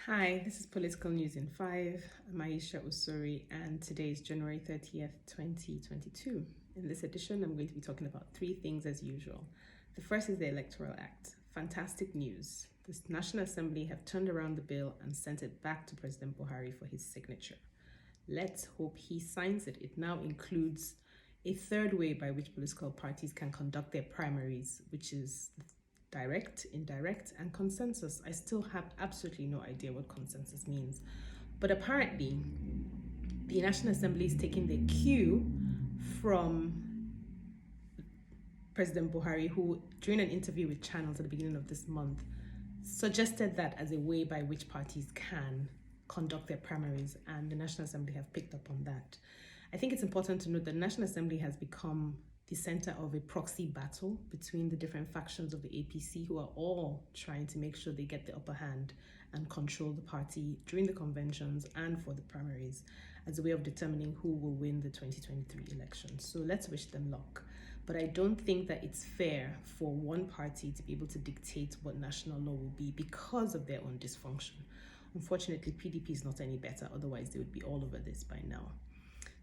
Hi, this is Political News in 5. I'm Aisha Usuri, and today is January 30th, 2022. In this edition, I'm going to be talking about three things as usual. The first is the Electoral Act. Fantastic news. The National Assembly have turned around the bill and sent it back to President Buhari for his signature. Let's hope he signs it. It now includes a third way by which political parties can conduct their primaries, which is direct, indirect, and consensus. I still have absolutely no idea what consensus means. But apparently, the National Assembly is taking their cue from President Buhari, who, during an interview with Channels at the beginning of this month, suggested that as a way by which parties can conduct their primaries, and the National Assembly have picked up on that. I think it's important to note that the National Assembly has become the center of a proxy battle between the different factions of the APC, who are all trying to make sure they get the upper hand and control the party during the conventions and for the primaries as a way of determining who will win the 2023 elections. So let's wish them luck. But I don't think that it's fair for one party to be able to dictate what national law will be because of their own dysfunction. Unfortunately, PDP is not any better, otherwise they would be all over this by now.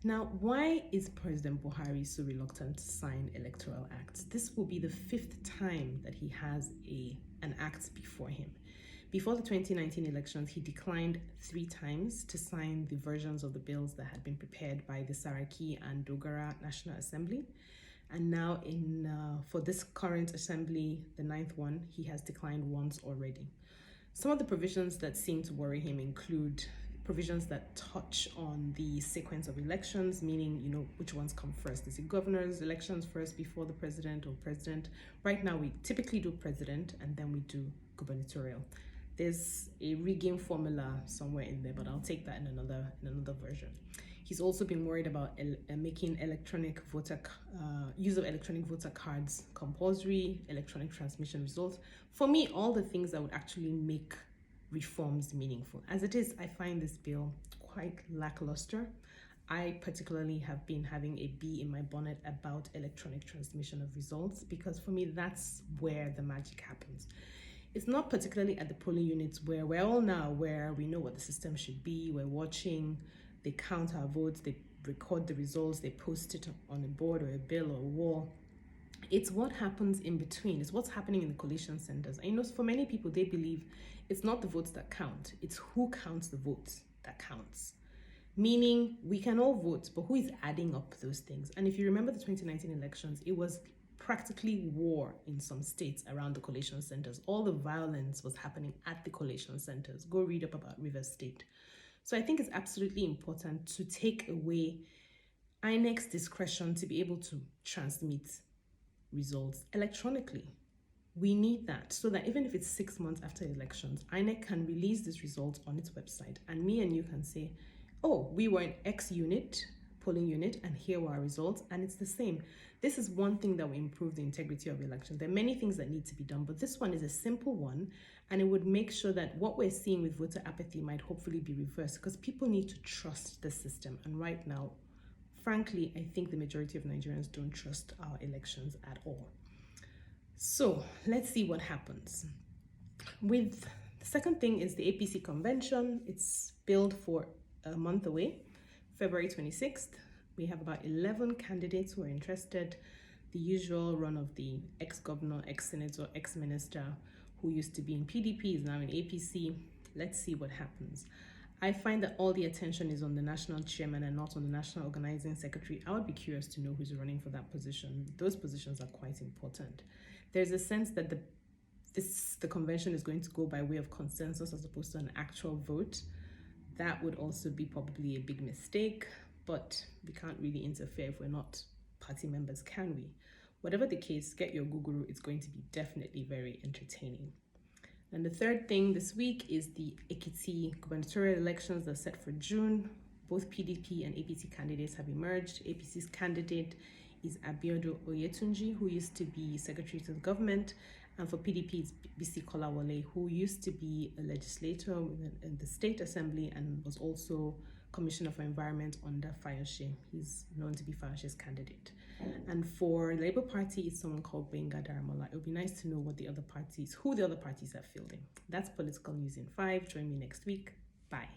Now, why is President Buhari so reluctant to sign Electoral Acts? This will be the fifth time that he has an act before him. Before the 2019 elections, he declined 3 times to sign the versions of the bills that had been prepared by the Saraki and Dogara National Assembly. And now for this current assembly, the 9th one, he has declined once already. Some of the provisions that seem to worry him include provisions that touch on the sequence of elections, meaning, which ones come first. Is it governor's elections first before the president or president? Right now, we typically do president and then we do gubernatorial. There's a rigging formula somewhere in there, but I'll take that in another version. He's also been worried about making use of electronic voter cards compulsory, electronic transmission results. For me, all the things that would actually make reforms meaningful. As it is, I find this bill quite lackluster. I particularly have been having a bee in my bonnet about electronic transmission of results because for me, that's where the magic happens. It's not particularly at the polling units where we know what the system should be. We're watching, they count our votes, they record the results, they post it on a board or a bill or a wall. It's what happens in between. It's what's happening in the collation centers. And for many people, they believe it's not the votes that count. It's who counts the votes that counts. Meaning, we can all vote, but who is adding up those things? And if you remember the 2019 elections, it was practically war in some states around the collation centers. All the violence was happening at the collation centers. Go read up about Rivers State. So I think it's absolutely important to take away INEC's discretion to be able to transmit results electronically. We need that so that even if it's 6 months after elections, INEC can release this result on its website and me and you can say, oh, we were in X unit, polling unit, and here were our results, and it's the same. This is one thing that will improve the integrity of elections. There are many things that need to be done, but this one is a simple one, and it would make sure that what we're seeing with voter apathy might hopefully be reversed because people need to trust the system. And right now, frankly, I think the majority of Nigerians don't trust our elections at all. So let's see what happens. The second thing is the APC convention. It's billed for a month away, February 26th. We have about 11 candidates who are interested. The usual run of the ex-governor, ex-senator, ex-minister who used to be in PDP is now in APC. Let's see what happens. I find that all the attention is on the national chairman and not on the national organizing secretary. I would be curious to know who's running for that position. Those positions are quite important. There's a sense that the convention is going to go by way of consensus as opposed to an actual vote. That would also be probably a big mistake, but we can't really interfere if we're not party members, can we? Whatever the case, get your Google. It's going to be definitely very entertaining. And the third thing this week is the Ekiti gubernatorial elections that are set for June. Both PDP and APC candidates have emerged. APC's candidate is Abiodun Oyetunji, who used to be Secretary to the Government, and for PDP it's Bisi Kolawole, who used to be a legislator in the State Assembly and was also Commissioner for Environment under Fayose. He's known to be Fayose's candidate. And for the Labour Party, it's someone called Benga Daramola. It would be nice to know who the other parties are fielding. That's Political News in 5. Join me next week. Bye.